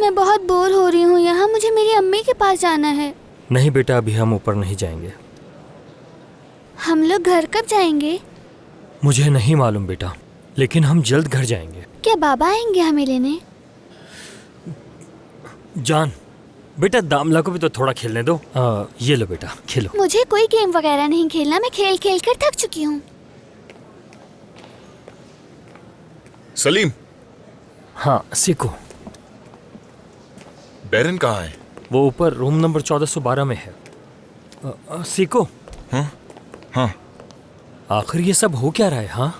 मैं बहुत बोर हो रही हूँ यहाँ, मुझे मेरी अम्मी के पास जाना है। नहीं बेटा, अभी हम ऊपर नहीं जाएंगे। हम लोग घर कब जाएंगे? मुझे नहीं मालूम बेटा, लेकिन हम जल्द घर जाएंगे। क्या बाबा आएंगे हमें लेने? जान बेटा, दामला को भी तो थोड़ा खेलने दो। ये लो बेटा, खेलो। मुझे कोई गेम वगैरह नहीं खेलना, मैं खेल खेल कर थक चुकी हूँ। सलीम। हाँ सीको। बैरन कहाँ है? वो ऊपर रूम नंबर 1412 में है। सीको। हाँ हाँ। आखिर ये सब हो क्या रहा है? हाँ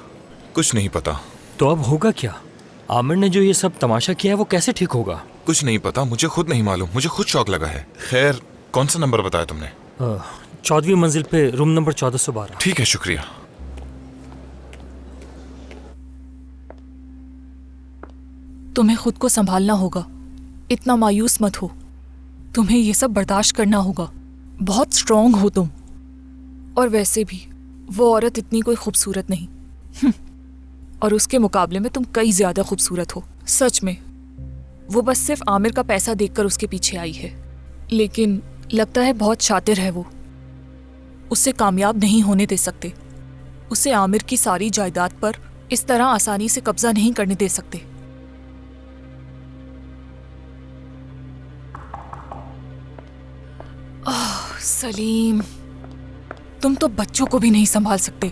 कुछ नहीं पता। तो अब होगा क्या? आमिर ने जो ये सब तमाशा किया है वो कैसे ठीक होगा? कुछ नहीं पता, मुझे खुद नहीं मालूम, मुझे खुद शौक लगा है। खैर, कौन सा नंबर बताया तुमने? 14वीं मंजिल पे रूम नंबर 1412। ठीक है, शुक्रिया। तुम्हें खुद को संभालना होगा, इतना मायूस मत हो। तुम्हें ये सब बर्दाश्त करना होगा। बहुत स्ट्रॉन्ग हो तुम। और वैसे भी वो औरत इतनी कोई खूबसूरत नहीं। और उसके मुकाबले में तुम कई ज्यादा खूबसूरत हो। सच में वो बस सिर्फ आमिर का पैसा देखकर उसके पीछे आई है, लेकिन लगता है बहुत शातिर है वो। उसे कामयाब नहीं होने दे सकते। उसे आमिर की सारी जायदाद पर इस तरह आसानी से कब्जा नहीं करने दे सकते। सलीम, तुम तो बच्चों को भी नहीं संभाल सकते।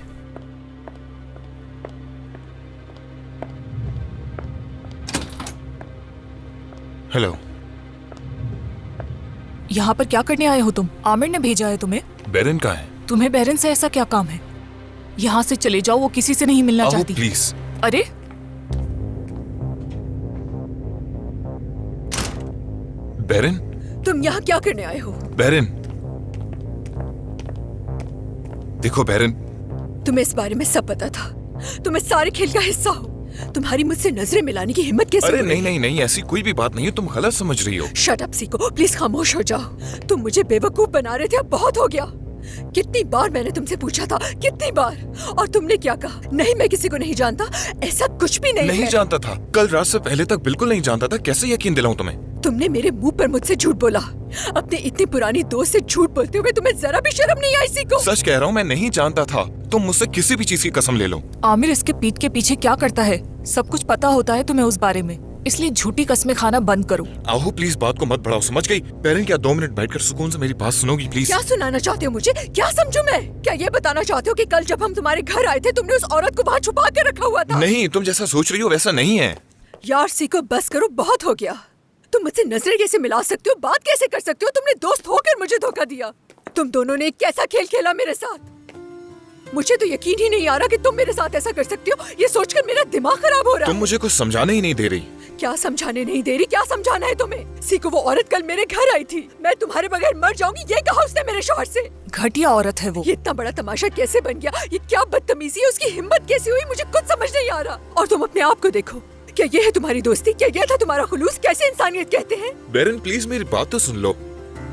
हेलो। यहाँ पर क्या करने आए हो तुम? आमिर ने भेजा है तुम्हें। बैरन कहाँ है? तुम्हें बैरन से ऐसा क्या काम है? यहाँ से चले जाओ, वो किसी से नहीं मिलना चाहती। प्लीज। अरे बैरन, तुम यहाँ क्या करने आए हो? बैरन, देखो बैरन, तुम्हें इस बारे में सब पता था। तुम इस सारे खेल का हिस्सा हो। तुम्हारी मुझसे नजरें मिलाने की हिम्मत कैसे? अरे नहीं नहीं नहीं, ऐसी कोई भी बात नहीं है, तुम गलत समझ रही हो। शट अप सीको, प्लीज खामोश हो जाओ। तुम मुझे बेवकूफ बना रहे थे, अब बहुत हो गया। कितनी बार मैंने तुमसे पूछा था, कितनी बार, और तुमने क्या कहा? नहीं, मैं किसी को नहीं जानता। ऐसा कुछ भी नहीं नहीं है। जानता था, कल रात से पहले तक बिल्कुल नहीं जानता था। कैसे यकीन दिलाऊं तुम्हें? तुमने मेरे मुंह पर मुझसे झूठ बोला। अपने इतनी पुरानी दोस्त से झूठ बोलते हुए तुम्हें जरा भी शर्म नहीं आई? सीको, सच कह रहा हूँ, मैं नहीं जानता था। तुम मुझसे किसी भी चीज की कसम ले लो। आमिर इसके पीठ के पीछे क्या करता है, सब कुछ पता होता है तुम्हें उस बारे में, इसलिए झूठी कस्में खाना बंद करो। आहू प्लीज बात को मत बढ़ाओ, समझ गई? बैरन, क्या 2 मिनट बैठकर सुकून से मेरी बात सुनोगी प्लीज? क्या सुनाना चाहते हो मुझे? क्या समझू मैं? क्या ये बताना चाहते हो कि कल जब हम तुम्हारे घर आए थे तुमने उस औरत को वहाँ छुपा के रखा हुआ था? नहीं, तुम जैसा सोच रही हो वैसा नहीं है। यार सीको, बस करो, बहुत हो गया। तुम मुझसे नजरें कैसे मिला सकते हो, बात कैसे कर सकते हो? तुमने दोस्त होकर मुझे धोखा दिया। तुम दोनों ने एक कैसा खेल खेला मेरे साथ। मुझे तो यकीन ही नहीं आ रहा कि तुम मेरे साथ ऐसा कर सकते हो। ये सोचकर मेरा दिमाग खराब हो रहा है। तुम मुझे कुछ समझाने ही नहीं दे रही। क्या समझाने नहीं दे रही? क्या समझाना है तुम्हें? सीको, वो औरत कल मेरे घर आई थी। मैं तुम्हारे बगैर मर जाऊंगी, ये कहा उसने मेरे शौहर से। घटिया औरत है वो। ये इतना बड़ा तमाशा कैसे बन गया? ये क्या बदतमीजी है? उसकी हिम्मत कैसे हुई? मुझे कुछ समझ नहीं आ रहा। और तुम अपने आप को देखो, क्या ये है तुम्हारी दोस्ती? क्या ये था तुम्हारा खुलूस? कैसे इंसानियत कहते हैं? बैरन प्लीज मेरी बात तो सुन लो।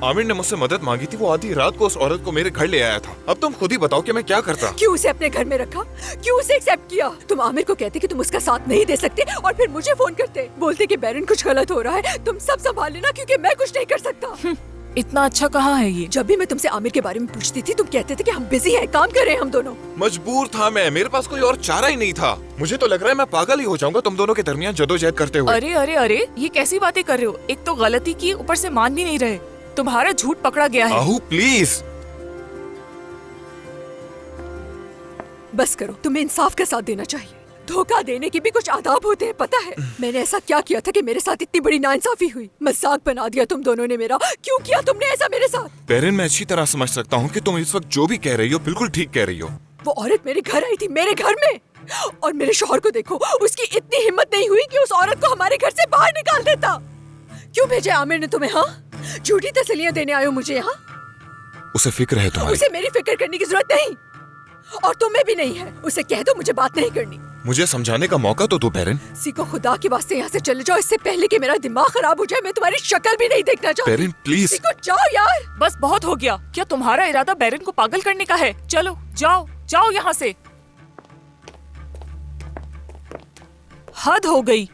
आमिर ने मुझसे मदद मांगी थी, वो आधी रात को उस औरत को मेरे घर ले आया था। अब तुम खुद ही बताओ कि मैं क्या करता? क्यों उसे अपने घर में रखा? क्यों उसे एक्सेप्ट किया? तुम आमिर को कहते कि तुम उसका साथ नहीं दे सकते और फिर मुझे फोन करते, बोलते कि बैरन कुछ गलत हो रहा है, तुम सब संभाल लेना क्योंकि मैं कुछ नहीं कर सकता। इतना अच्छा कहाँ है ये? जब भी मैं तुमसे आमिर के बारे में पूछती थी तुम कहते थे कि हम बिजी हैं, काम कर रहे हैं हम दोनों। मजबूर था मैं, मेरे पास कोई और चारा ही नहीं था। मुझे तो लग रहा है मैं पागल ही हो जाऊंगा तुम दोनों के दरमियान जदोजहद करते हुए। अरे अरे अरे, ये कैसी बातें कर रहे हो? एक तो गलती की, ऊपर से मान भी नहीं रहे। तुम्हारा झूठ पकड़ा गया है। आहू प्लीज। बस करो, तुम्हें इंसाफ का साथ देना चाहिए। धोखा देने के भी कुछ आदाब होते हैं, पता है? मैंने ऐसा क्या किया था कि मेरे साथ इतनी बड़ी नाइंसाफी हुई? मजाक बना दिया तुम दोनों ने मेरा। क्यों किया तुमने ऐसा मेरे साथ? बैरन, मैं अच्छी तरह समझ सकता हूँ कि तुम इस वक्त जो भी कह रही हो बिल्कुल ठीक कह रही हो। वो औरत मेरे घर आई थी, मेरे घर में, और मेरे शौहर को देखो, उसकी इतनी हिम्मत नहीं हुई कि उस औरत को हमारे घर से बाहर निकाल देता। क्यों भेजा आमिर ने तुम्हें? हाँ, झूठी तसल्लियां देने आए हो मुझे यहाँ? उसे फिक्र है तुम्हारी। उसे मेरी फिक्र करने की जरूरत नहीं, और तुम्हें भी नहीं है। उसे कह दो मुझे बात नहीं करनी। मुझे समझाने का मौका तो दो बैरन। सीको, खुदा के वास्ते यहाँ से चले जाओ, इससे पहले कि मेरा दिमाग खराब हो जाए। मैं तुम्हारी शक्ल भी नहीं देखना चाहती। बैरन प्लीज। सीको, जाओ यार। बस बहुत हो गया। क्या तुम्हारा इरादा बैरन को पागल करने का है? चलो जाओ, जाओ यहाँ से। हद हो गई।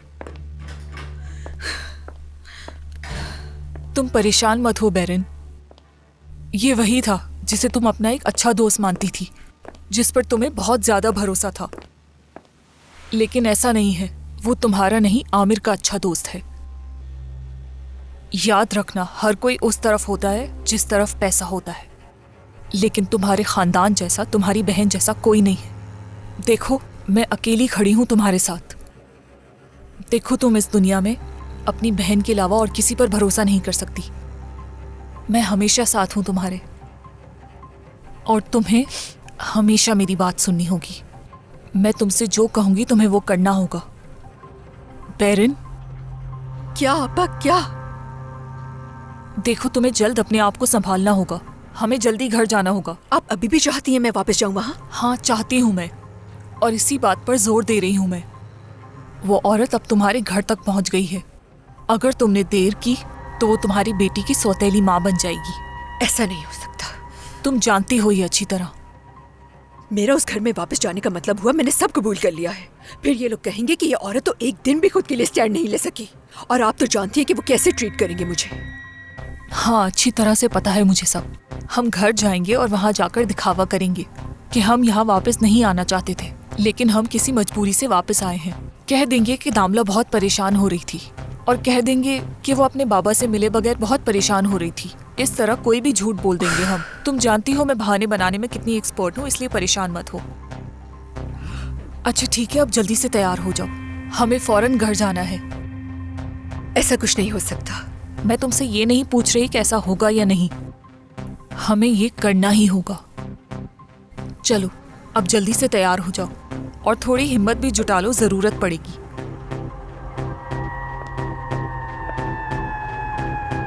तुम परेशान मत हो बेरिन। ये वही था जिसे तुम अपना एक अच्छा दोस्त मानती थी, जिस पर तुम्हें बहुत ज्यादा भरोसा था। लेकिन ऐसा नहीं है, वो तुम्हारा नहीं आमिर का अच्छा दोस्त है। याद रखना, हर कोई उस तरफ होता है जिस तरफ पैसा होता है, लेकिन तुम्हारे खानदान जैसा, तुम्हारी बहन जैसा कोई नहीं है। देखो, मैं अकेली खड़ी हूं तुम्हारे साथ। देखो, तुम इस दुनिया में अपनी बहन के अलावा और किसी पर भरोसा नहीं कर सकती। मैं हमेशा साथ हूं तुम्हारे, और तुम्हें हमेशा मेरी बात सुननी होगी। मैं तुमसे जो कहूंगी तुम्हें वो करना होगा। बेरिन, क्या आपा, क्या? देखो, तुम्हें जल्द अपने आप को संभालना होगा। हमें जल्दी घर जाना होगा। आप अभी भी चाहती हैं मैं वापस जाऊं वहां? हाँ, चाहती हूँ मैं, और इसी बात पर जोर दे रही हूँ मैं। वो औरत अब तुम्हारे घर तक पहुंच गई है। अगर तुमने देर की तो वो तुम्हारी बेटी की सौतेली माँ बन जाएगी। ऐसा नहीं हो सकता। तुम जानती हो ये अच्छी तरह। मेरा उस घर में वापस जाने का मतलब हुआ मैंने सब कबूल कर लिया है। फिर ये लोग कहेंगे कि ये औरत तो एक दिन भी खुद के लिए स्टैंड नहीं ले सकी, और आप तो जानती है कि वो कैसे ट्रीट करेंगे मुझे। हाँ, अच्छी तरह से पता है मुझे सब। हम घर जाएंगे और वहाँ जाकर दिखावा करेंगे कि हम यहाँ वापस नहीं आना चाहते थे, लेकिन हम किसी मजबूरी से वापस आए हैं। कह देंगे कि दामला बहुत परेशान हो रही थी, और कह देंगे कि वो अपने बाबा से मिले बगैर बहुत परेशान हो रही थी। इस तरह कोई भी झूठ बोल देंगे हम। तुम जानती हो मैं बहाने बनाने में कितनी एक्सपर्ट हूँ, इसलिए परेशान मत हो। अच्छा ठीक है, अब जल्दी से तैयार हो जाओ, हमें फौरन घर जाना है। ऐसा कुछ नहीं हो सकता। मैं तुमसे ये नहीं पूछ रही कि ऐसा होगा या नहीं, हमें ये करना ही होगा। चलो अब जल्दी से तैयार हो जाओ, और थोड़ी हिम्मत भी जुटा लो, जरूरत पड़ेगी।